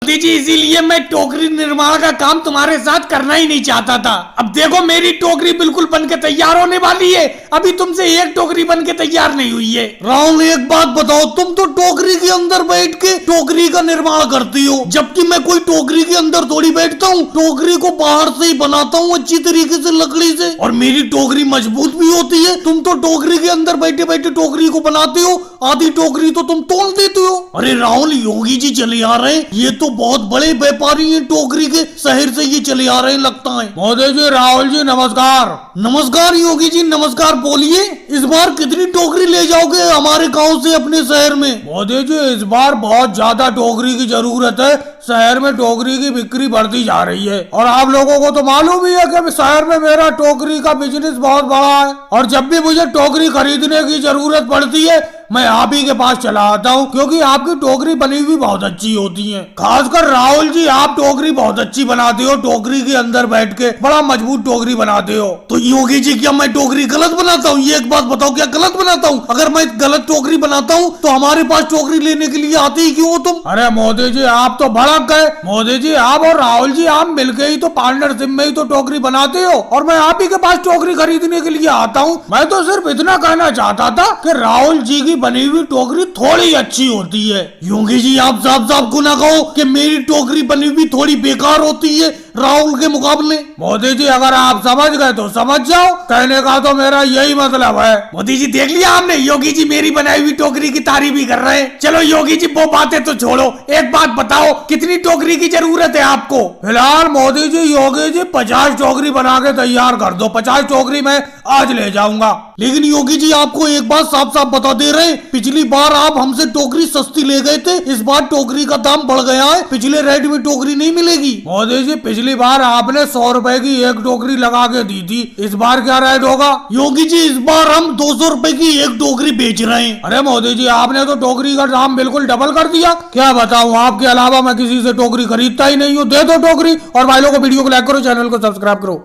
मोदी जी इसीलिए मैं टोकरी निर्माण का काम तुम्हारे साथ करना ही नहीं चाहता था। अब देखो मेरी टोकरी बिल्कुल बन के तैयार होने वाली है, अभी तुमसे एक टोकरी बन के तैयार नहीं हुई है। राहुल एक बात बताओ, तुम तो टोकरी के अंदर बैठ के टोकरी का निर्माण करती हो, जबकि मैं कोई टोकरी के अंदर थोड़ी बैठता हूँ, टोकरी को बाहर से ही बनाता हूँ अच्छी तरीके से लकड़ी से, और मेरी टोकरी मजबूत भी होती है। तुम तो टोकरी के अंदर बैठे बैठे टोकरी को बनाते हो, आधी टोकरी तो तुम तोड़ देते हो। अरे राहुल योगी जी चले आ रहे हैं, ये तो बहुत बड़े व्यापारी हैं टोकरी के, शहर से ये चले आ रहे हैं लगता है। मोदी जी राहुल जी नमस्कार। नमस्कार योगी जी नमस्कार, बोलिए इस बार कितनी टोकरी ले जाओगे हमारे गांव से अपने शहर में? मोदी जी इस बार बहुत ज्यादा टोकरी की जरूरत है, शहर में टोकरी की बिक्री बढ़ती जा रही है, और आप लोगों को तो मालूम ही है कि शहर में मेरा टोकरी का बिजनेस बहुत बड़ा है, और जब भी मुझे टोकरी खरीदने की जरूरत पड़ती है मैं आप ही के पास चला आता हूँ, क्योंकि आपकी टोकरी बनी हुई बहुत अच्छी होती है। खासकर राहुल जी आप टोकरी बहुत अच्छी बनाते हो, टोकरी के अंदर बैठ के बड़ा मजबूत टोकरी बनाते हो। तो योगी जी क्या मैं टोकरी गलत बनाता हूँ? ये एक बात बताओ, क्या गलत बनाता हूँ? अगर मैं गलत टोकरी बनाता हूँ तो हमारे पास टोकरी लेने के लिए आते ही क्यों हो तुम? अरे मोदी जी आप तो भड़क गए। मोदी जी आप और राहुल जी आप मिलके ही तो पार्टनरशिप में ही तो टोकरी बनाते हो, और मैं आप ही के पास टोकरी खरीदने के लिए आता हूँ। मैं तो सिर्फ इतना कहना चाहता था कि राहुल जी की बनी हुई टोकरी थोड़ी अच्छी होती है। योगी जी आप साफ साफ को ना कहो कि मेरी टोकरी बनी हुई थोड़ी बेकार होती है राहुल के मुकाबले। मोदी जी अगर आप समझ गए तो समझ जाओ, कहने का तो मेरा यही मतलब है। मोदी जी देख लिया आपने, योगी जी मेरी बनाई हुई टोकरी की तारीफ भी कर रहे हैं। चलो योगी जी वो बातें तो छोड़ो, एक बात बताओ कितनी टोकरी की जरूरत है आपको? फिलहाल मोदी जी योगी जी 50 टोकरी बना के तैयार कर दो, 50 टोकरी मैं आज ले जाऊंगा। लेकिन योगी जी आपको एक बात साफ साफ बता दे रहे हैं, पिछली बार आप हमसे टोकरी सस्ती ले गए थे, इस बार टोकरी का दाम बढ़ गया है, पिछले रेट में टोकरी नहीं मिलेगी। मोदी जी पिछली बार आपने 100 रुपए की एक टोकरी लगा के दी थी, इस बार क्या रेट होगा? योगी जी इस बार हम 200 रुपए की एक टोकरी बेच रहे हैं। अरे मोदी जी आपने तो टोकरी का दाम बिल्कुल डबल कर दिया। क्या बताऊं, आपके अलावा मैं किसी से टोकरी खरीदता ही नहीं हूँ। दे दो टोकरी, और भाई लोगों को वीडियो को लाइक करो, चैनल को सब्सक्राइब करो।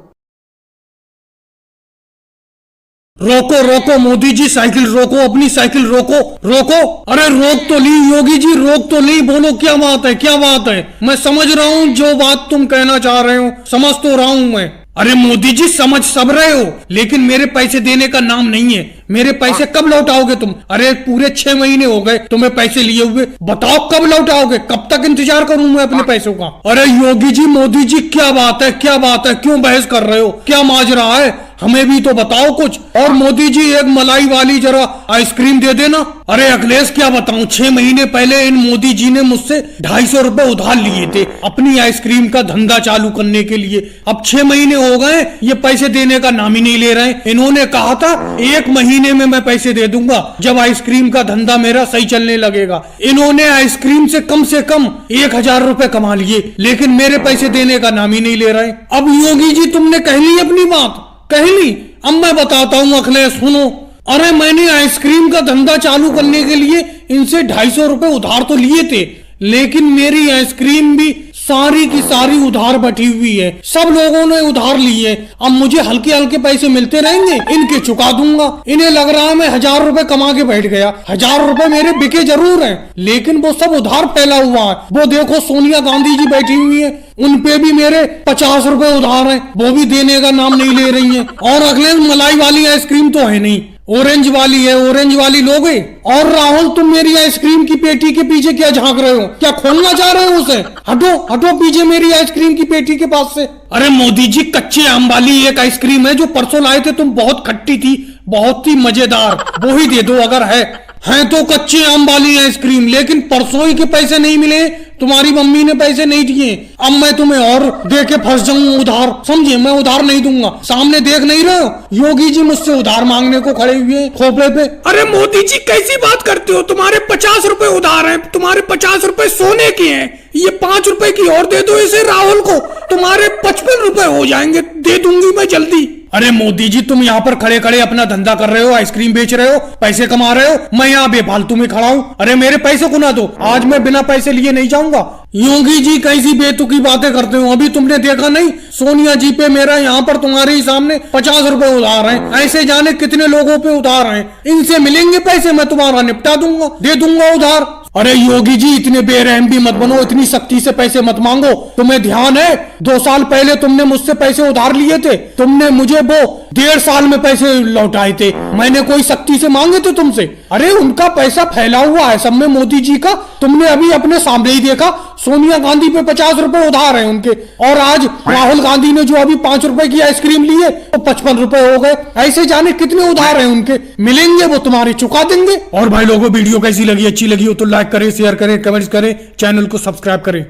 रोको रोको मोदी जी, साइकिल रोको, अपनी साइकिल रोको रोको। अरे रोक तो ली योगी जी, रोक तो ली, बोलो क्या बात है क्या बात है? मैं समझ रहा हूँ जो बात तुम कहना चाह रहे हो, समझ तो रहा हूँ मैं। अरे मोदी जी समझ सब रहे हो, लेकिन मेरे पैसे देने का नाम नहीं है। मेरे पैसे कब लौटाओगे तुम? अरे पूरे 6 महीने हो गए तुम्हें पैसे लिए हुए, बताओ कब लौटाओगे? कब तक इंतजार करूं मैं अपने पैसों का? अरे योगी जी मोदी जी क्या बात है क्या बात है, क्यों बहस कर रहे हो? क्या माजरा है, हमें भी तो बताओ कुछ। और मोदी जी एक मलाई वाली जरा आइसक्रीम दे देना। अरे अखिलेश क्या बताऊं, 6 महीने पहले इन मोदी जी ने मुझसे 250 रुपए उधार लिए थे अपनी आइसक्रीम का धंधा चालू करने के लिए। अब 6 महीने हो गए, ये पैसे देने का नाम ही नहीं ले रहे। इन्होंने कहा था 1 महीने में मैं पैसे दे दूंगा जब आइसक्रीम का धंधा मेरा सही चलने लगेगा। इन्होंने आइसक्रीम से कम 1000 रुपए कमा लिए, लेकिन मेरे पैसे देने का नाम ही नहीं ले रहे। अब योगी जी तुमने कह ली अपनी बात, कह ली। अब मैं बताता हूँ अखिलेश सुनो। अरे मैंने आइसक्रीम का धंधा चालू करने के लिए इनसे 250 रुपए उधार तो लिए थे, लेकिन मेरी आइसक्रीम भी सारी की सारी उधार बैठी हुई है, सब लोगों ने उधार लिए। अब मुझे हल्के हल्के पैसे मिलते रहेंगे, इनके चुका दूंगा। इन्हें लग रहा है मैं 1000 रुपए कमा के बैठ गया। 1000 रुपए मेरे बिके जरूर हैं, लेकिन वो सब उधार फैला हुआ है। वो देखो सोनिया गांधी जी बैठी हुई है, उनपे भी मेरे 50 रुपए उधार हैं, वो भी देने का नाम नहीं ले रही है। और अगले मलाई वाली आइसक्रीम तो है नहीं, ऑरेंज वाली है, ऑरेंज वाली लोगे। और राहुल तुम मेरी आइसक्रीम की पेटी के पीछे क्या झांक रहे हो? क्या खोलना चाह रहे हो उसे? हटो हटो पीछे मेरी आइसक्रीम की पेटी के पास से। अरे मोदी जी कच्चे आम वाली एक आइसक्रीम है जो परसों लाए थे तुम, बहुत खट्टी थी, बहुत ही मजेदार, वो ही दे दो अगर है तो कच्चे आम वाली आइसक्रीम। लेकिन परसों ही के पैसे नहीं मिले, तुम्हारी मम्मी ने पैसे नहीं दिए। अब मैं तुम्हें और दे के फंस जाऊं उधार, समझे? मैं उधार नहीं दूंगा, सामने देख नहीं रहे हो योगी जी मुझसे उधार मांगने को खड़े हुए खोपड़े पे। अरे मोदी जी कैसी बात करते हो, तुम्हारे 50 रुपए उधार हैं, तुम्हारे 50 रुपए सोने के हैं, ये 5 रुपए की और दे दो इसे राहुल को, तुम्हारे 55 रुपए हो जाएंगे, दे दूंगी मैं जल्दी। अरे मोदी जी तुम यहाँ पर खड़े खड़े अपना धंधा कर रहे हो, आइसक्रीम बेच रहे हो, पैसे कमा रहे हो, मैं यहाँ बेफालतू में खड़ा हूँ। अरे मेरे पैसे को ना दो, आज मैं बिना पैसे लिए नहीं जाऊंगा। योगी जी कैसी बेतुकी बातें करते हो, अभी तुमने देखा नहीं सोनिया जी पे मेरा यहाँ पर तुम्हारे ही सामने 50 रुपए उधार हैं, ऐसे जाने कितने लोगों पे उधार हैं, इनसे मिलेंगे पैसे, मैं तुम्हारा निपटा दूंगा, दे दूंगा उधार, अरे योगी जी इतने बेरहम भी मत बनो, इतनी सख्ती से पैसे मत मांगो। तुम्हें ध्यान है 2 साल पहले तुमने मुझसे पैसे उधार लिए थे, तुमने मुझे वो 1.5 साल में पैसे लौटाए थे। मैंने कोई सख्ती से मांगे थे तुमसे? अरे उनका पैसा फैला हुआ है सब में, मोदी जी का। तुमने अभी अपने सामने ही देखा, सोनिया गांधी पे 50 रुपए उधार है उनके, और आज राहुल गांधी ने जो अभी 5 रुपए की आइसक्रीम ली है तो 55 रुपए हो गए। ऐसे जाने कितने उधार है उनके, मिलेंगे वो तुम्हारे चुका देंगे। और भाई लोगों वीडियो कैसी लगी, अच्छी लगी हो तो लाइक करें, शेयर करें, कमेंट्स करें, चैनल को सब्सक्राइब करें।